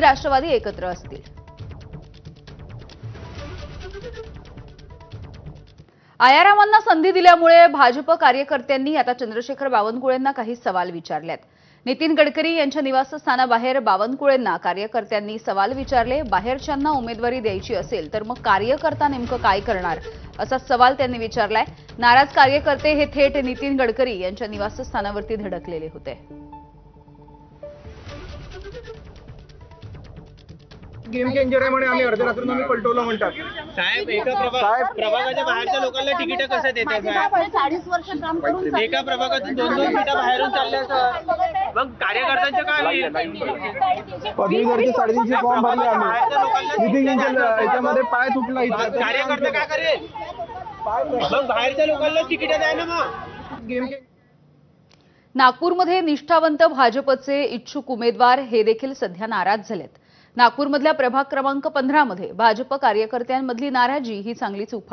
राष्ट्रवादी एकत्र असतील। आयारामांना संधी दिल्यामुळे भाजप कार्यकर्त्यांनी आता चंद्रशेखर बावनकुळेंना काही सवाल विचारलेत। नितीन गडकरी यांच्या निवासस्थानाबाहेर बावनकुळेंना कार्यकर्त्यांनी सवाल विचारले। बाहेरच्यांना उमेदवारी द्यायची असेल तर मग कार्यकर्ता नेमकं काय करणार असा सवाल त्यांनी विचारलाय। नाराज कार्यकर्ते हे थेट नितीन गडकरी यांच्या निवासस्थानावरती धडकलेले होते। गेम चेंजर आहे म्हणे, आम्ही अर्ध्या रात्रीतून आम्ही पलटवलं म्हणतात साहेब। एका प्रभागाच्या बाहेरच्या लोकांना तिकीट कसं देतात साहेब? 40 वर्ष काम करून एका प्रभागातून 2-2 सीटा बाहेरून चालल्या सर, मग कार्यकर्त्यांचं काय होईल? पदवीधरचे 350 फॉर्म भरले आम्ही, नितीन याच्यामध्ये पाय तुटला इथं, कार्यकर्ता काय करेल? मग बाहेरच्या लोकांना तिकीट द्या ना मग। गेम नागपूरमध्ये निष्ठावंत भाजपचे इच्छुक उमेदवार हे देखील सध्या नाराज झालेत। नागपूरमधल्या प्रभाग क्रमांक 15 मध्ये भाजप कार्यकर्त्यांमधली नाराजी ही चांगलीच उफाळली।